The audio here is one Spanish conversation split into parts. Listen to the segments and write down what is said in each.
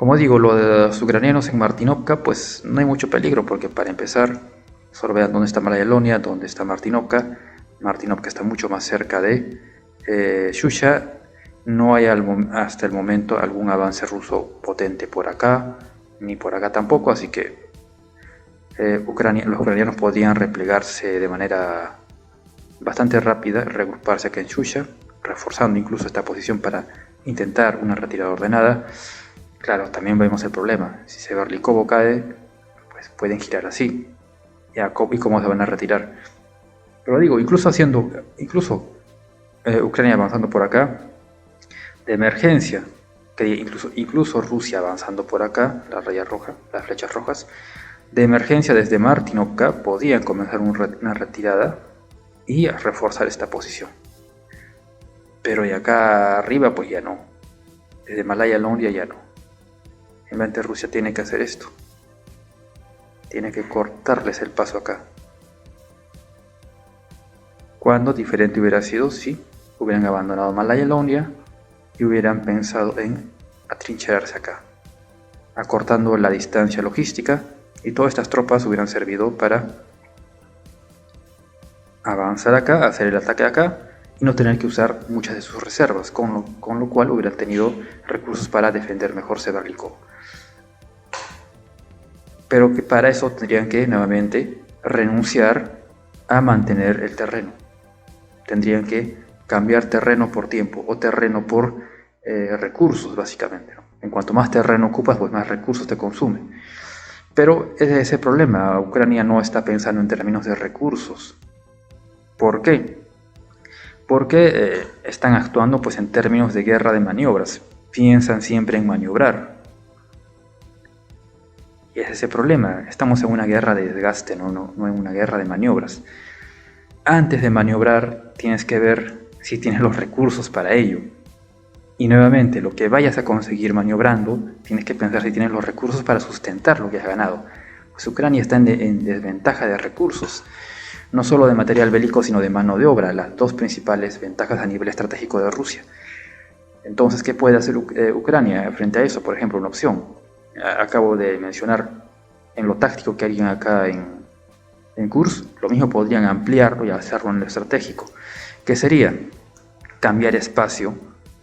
Como digo, lo de los ucranianos en Martinovka, pues no hay mucho peligro, porque para empezar, solo vean dónde está Malaya, dónde está Martinovka. Martinovka está mucho más cerca de Shusha. No hay hasta el momento algún avance ruso potente por acá, ni por acá tampoco, así que los ucranianos podrían replegarse de manera bastante rápida, reagruparse acá en Shusha, reforzando incluso esta posición para intentar una retirada ordenada. Claro, también vemos el problema. Si Severlikovo cae, pues pueden girar así. ¿Y cómo se van a retirar? Pero digo, Ucrania avanzando por acá, de emergencia, que incluso Rusia avanzando por acá, la raya roja, las flechas rojas, de emergencia desde Martinovka podían comenzar una retirada y a reforzar esta posición. Pero de acá arriba pues ya no. Desde Malaya Londia ya no. En vez de Rusia tiene que hacer esto. Tiene que cortarles el paso acá. Cuando diferente hubiera sido si hubieran abandonado Malaya Londia y hubieran pensado en atrincherarse acá, acortando la distancia logística, y todas estas tropas hubieran servido para avanzar acá, hacer el ataque acá y no tener que usar muchas de sus reservas, con lo cual hubieran tenido recursos para defender mejor Severlikovo. Pero que para eso tendrían que nuevamente renunciar a mantener el terreno. Tendrían que cambiar terreno por tiempo o terreno por recursos, básicamente, ¿no? En cuanto más terreno ocupas, pues más recursos te consume. Pero ese es el problema. Ucrania no está pensando en términos de recursos. ¿Por qué? Porque están actuando pues en términos de guerra de maniobras. Piensan siempre en maniobrar. Y ese es el problema. Estamos en una guerra de desgaste, no en una guerra de maniobras. Antes de maniobrar tienes que ver si tienes los recursos para ello. Y nuevamente, lo que vayas a conseguir maniobrando, tienes que pensar si tienes los recursos para sustentar lo que has ganado. Pues Ucrania está en desventaja de recursos, no solo de material bélico, sino de mano de obra, las dos principales ventajas a nivel estratégico de Rusia. Entonces, ¿qué puede hacer Ucrania frente a eso? Por ejemplo, una opción. Acabo de mencionar en lo táctico que harían acá en Kursk, lo mismo podrían ampliarlo y hacerlo en lo estratégico, que sería cambiar espacio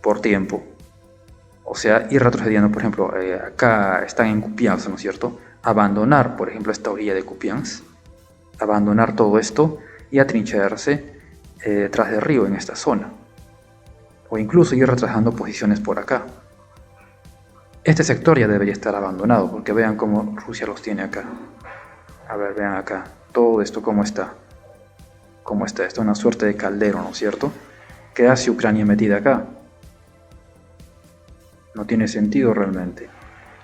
por tiempo, o sea, ir retrocediendo. Por ejemplo, acá están en Kupiansk, ¿no es cierto? Abandonar, por ejemplo, esta orilla de Kupiansk, abandonar todo esto y atrincherarse tras del río en esta zona, o incluso ir retrasando posiciones por acá. Este sector ya debería estar abandonado, porque vean cómo Rusia los tiene acá. A ver, vean acá, todo esto cómo está. ¿Cómo está? Esto es una suerte de caldero, ¿no es cierto? ¿Qué hace Ucrania metida acá? No tiene sentido realmente.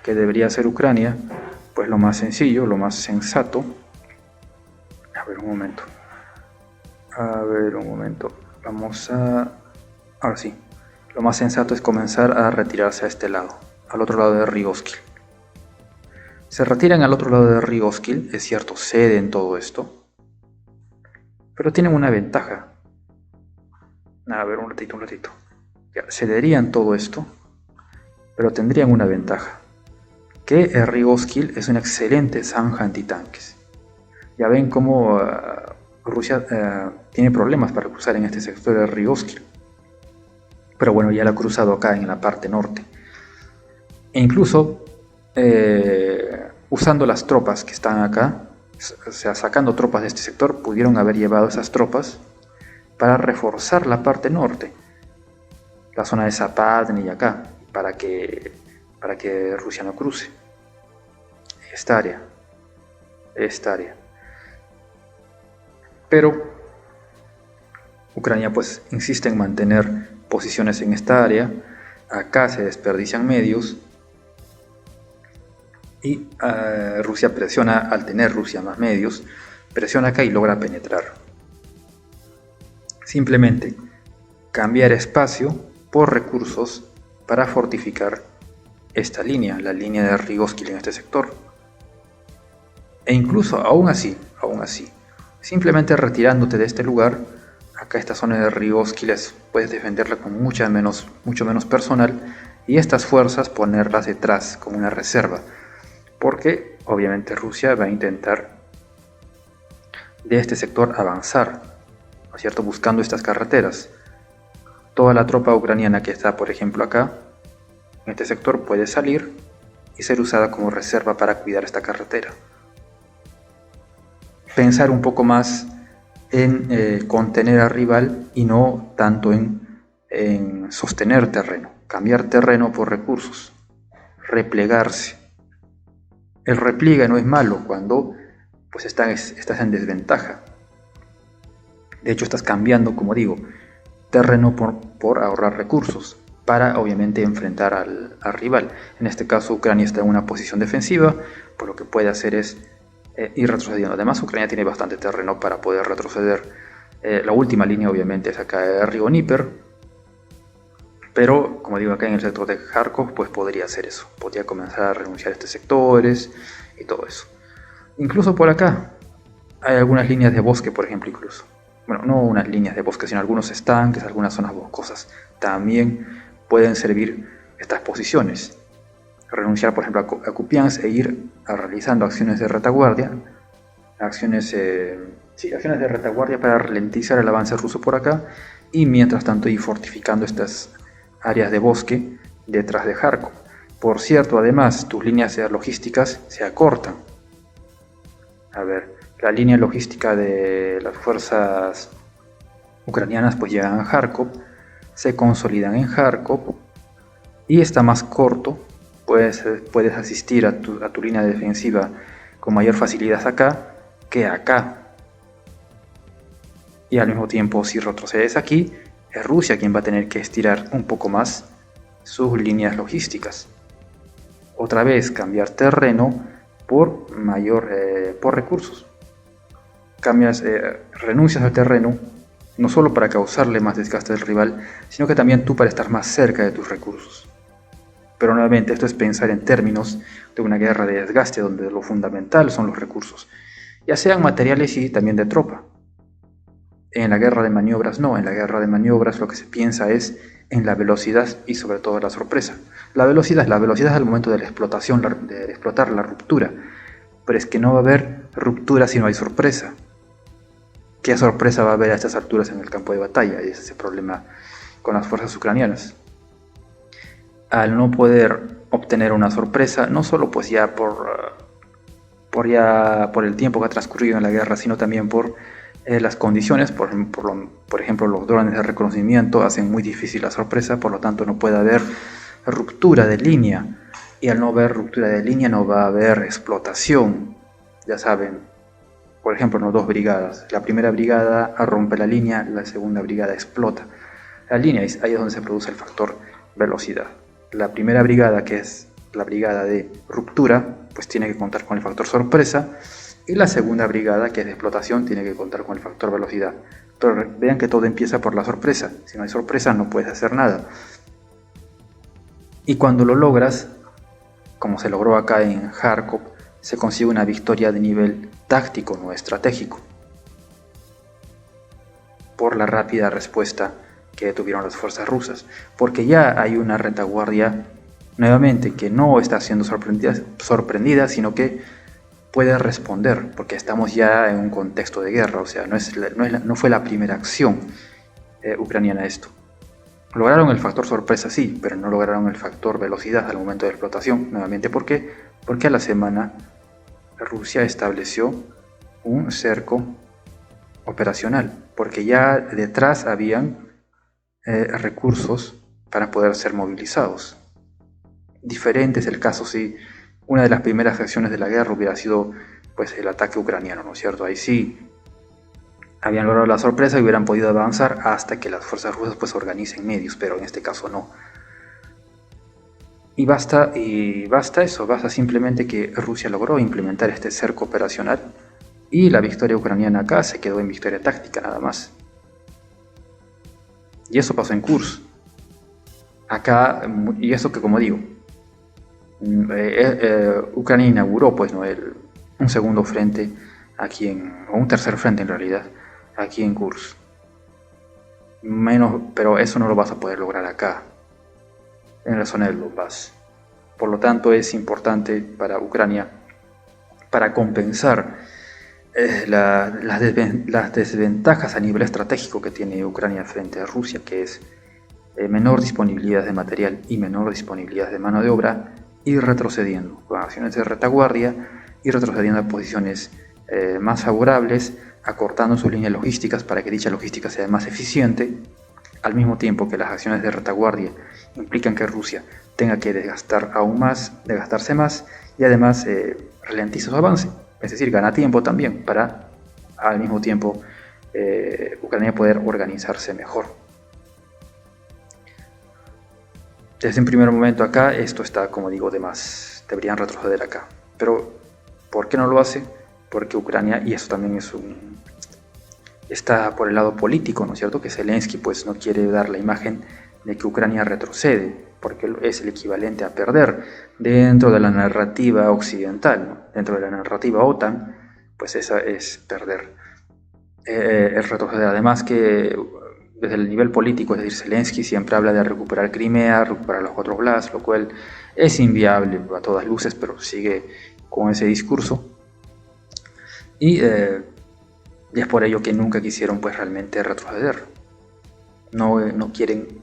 ¿Qué debería hacer Ucrania? Pues lo más sencillo, lo más sensato. A ver un momento. Vamos a... Ahora sí. Lo más sensato es comenzar a retirarse a este lado, al otro lado de Rygovskil. Se retiran al otro lado de Rygovskil, es cierto, ceden todo esto, pero tienen una ventaja. A ver, un ratito. Ya, cederían todo esto, pero tendrían una ventaja, que Rygovskil es una excelente zanja antitanques. Ya ven cómo Rusia tiene problemas para cruzar en este sector de Rygovskil, pero bueno, ya la ha cruzado acá en la parte norte. E incluso usando las tropas que están acá, o sea, sacando tropas de este sector, pudieron haber llevado esas tropas para reforzar la parte norte, la zona de Zapadny y acá, para que Rusia no cruce esta área. Pero Ucrania pues insiste en mantener posiciones en esta área. Acá se desperdician medios y Rusia presiona, al tener Rusia más medios, presiona acá y logra penetrar. Simplemente cambiar espacio por recursos para fortificar esta línea, la línea de Rygovskil en este sector. E incluso aún así, simplemente retirándote de este lugar, acá esta zona de Rygovskil puedes defenderla con mucho menos personal y estas fuerzas ponerlas detrás como una reserva, porque obviamente Rusia va a intentar de este sector avanzar, ¿no es cierto?, buscando estas carreteras. Toda la tropa ucraniana que está, por ejemplo, acá, en este sector, puede salir y ser usada como reserva para cuidar esta carretera. Pensar un poco más en contener al rival y no tanto en sostener terreno, cambiar terreno por recursos, replegarse. El repliegue no es malo cuando pues estás en desventaja. De hecho, estás cambiando, como digo, terreno por ahorrar recursos para obviamente enfrentar al rival. En este caso, Ucrania está en una posición defensiva, por lo que puede hacer es ir retrocediendo. Además, Ucrania tiene bastante terreno para poder retroceder. La última línea obviamente es acá de Río Níper, pero como digo, acá en el sector de Kharkov pues podría hacer eso, podría comenzar a renunciar a estos sectores y todo eso. Incluso por acá hay algunas líneas de bosque, por ejemplo, incluso. Bueno, no unas líneas de bosque, sino algunos estanques, algunas zonas boscosas. También pueden servir estas posiciones. Renunciar, por ejemplo, a Kupiansk e ir realizando acciones de retaguardia. Acciones de retaguardia para ralentizar el avance ruso por acá. Y mientras tanto ir fortificando estas áreas de bosque detrás de Kharkov. Por cierto, además, tus líneas logísticas se acortan. A ver, la línea logística de las fuerzas ucranianas pues llegan a Kharkov, se consolidan en Kharkov y está más corto, puedes asistir a tu línea defensiva con mayor facilidad acá que acá. Y al mismo tiempo, si retrocedes aquí, es Rusia quien va a tener que estirar un poco más sus líneas logísticas. Otra vez cambiar terreno por recursos. Renuncias al terreno no solo para causarle más desgaste al rival, sino que también tú para estar más cerca de tus recursos. Pero nuevamente esto es pensar en términos de una guerra de desgaste donde lo fundamental son los recursos, ya sean materiales y también de tropa. En la guerra de maniobras no, en la guerra de maniobras lo que se piensa es en la velocidad y sobre todo la sorpresa. La velocidad es al momento de la explotación, de explotar la ruptura, pero es que no va a haber ruptura si no hay sorpresa. ¿Qué sorpresa va a haber a estas alturas en el campo de batalla? Y ese es el problema con las fuerzas ucranianas. Al no poder obtener una sorpresa, no solo pues ya por el tiempo que ha transcurrido en la guerra, sino también por las condiciones, por ejemplo los drones de reconocimiento hacen muy difícil la sorpresa, por lo tanto no puede haber ruptura de línea, y al no haber ruptura de línea no va a haber explotación. Ya saben, por ejemplo, no, dos brigadas, la primera brigada rompe la línea, la segunda brigada explota la línea, y ahí es donde se produce el factor velocidad. La primera brigada, que es la brigada de ruptura, pues tiene que contar con el factor sorpresa, y la segunda brigada, que es de explotación, tiene que contar con el factor velocidad. Pero vean que todo empieza por la sorpresa. Si no hay sorpresa no puedes hacer nada. Y cuando lo logras, como se logró acá en Kharkov, se consigue una victoria de nivel táctico, no estratégico, por la rápida respuesta que tuvieron las fuerzas rusas. Porque ya hay una retaguardia, nuevamente, que no está siendo sorprendida, sino que puede responder, porque estamos ya en un contexto de guerra, o sea, no fue la primera acción ucraniana esto. Lograron el factor sorpresa, sí, pero no lograron el factor velocidad al momento de explotación. Nuevamente, ¿por qué? Porque a la semana Rusia estableció un cerco operacional, porque ya detrás habían recursos para poder ser movilizados. Diferente es el caso si una de las primeras acciones de la guerra hubiera sido pues el ataque ucraniano, ¿no es cierto? Ahí sí habían logrado la sorpresa y hubieran podido avanzar hasta que las fuerzas rusas pues organicen medios, pero en este caso no. Y basta eso, basta simplemente que Rusia logró implementar este cerco operacional y la victoria ucraniana acá se quedó en victoria táctica nada más. Y eso pasó en Kursk. Acá, y eso que como digo, Ucrania inauguró pues, ¿no? un segundo frente aquí o un tercer frente en realidad, aquí en Kursk. Pero eso no lo vas a poder lograr acá. en la zona del Donbass. Por lo tanto, es importante para Ucrania, para compensar las desventajas a nivel estratégico que tiene Ucrania frente a Rusia, que es menor disponibilidad de material y menor disponibilidad de mano de obra, ir retrocediendo con acciones de retaguardia y retrocediendo a posiciones más favorables, acortando sus líneas logísticas para que dicha logística sea más eficiente, al mismo tiempo que las acciones de retaguardia implican que Rusia tenga que desgastarse más y además ralentiza su avance, es decir, gana tiempo también para al mismo tiempo Ucrania poder organizarse mejor. Desde un primer momento acá esto está, como digo, de más, deberían retroceder acá, pero ¿por qué no lo hace? Porque Ucrania, y eso también está por el lado político, ¿no es cierto? Que Zelensky pues no quiere dar la imagen de que Ucrania retrocede, porque es el equivalente a perder dentro de la narrativa occidental, ¿no? Dentro de la narrativa OTAN, pues esa es perder, es retroceder. Además que desde el nivel político, es decir, Zelensky siempre habla de recuperar Crimea, recuperar los 4 Blas, lo cual es inviable a todas luces, pero sigue con ese discurso. Y es por ello que nunca quisieron pues realmente retroceder. No quieren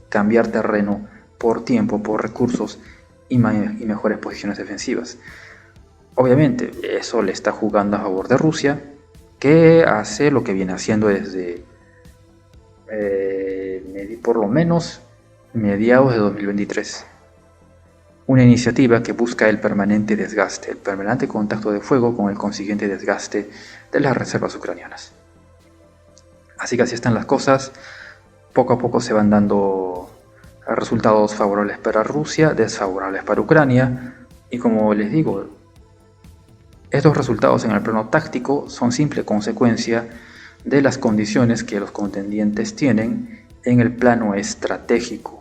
cambiar terreno por tiempo, por recursos y mejores posiciones defensivas. Obviamente eso le está jugando a favor de Rusia, que hace lo que viene haciendo desde por lo menos mediados de 2023. Una iniciativa que busca el permanente desgaste, el permanente contacto de fuego con el consiguiente desgaste de las reservas ucranianas. Así que así están las cosas, poco a poco se van dando resultados favorables para Rusia, desfavorables para Ucrania, y como les digo, estos resultados en el plano táctico son simple consecuencia de las condiciones que los contendientes tienen en el plano estratégico.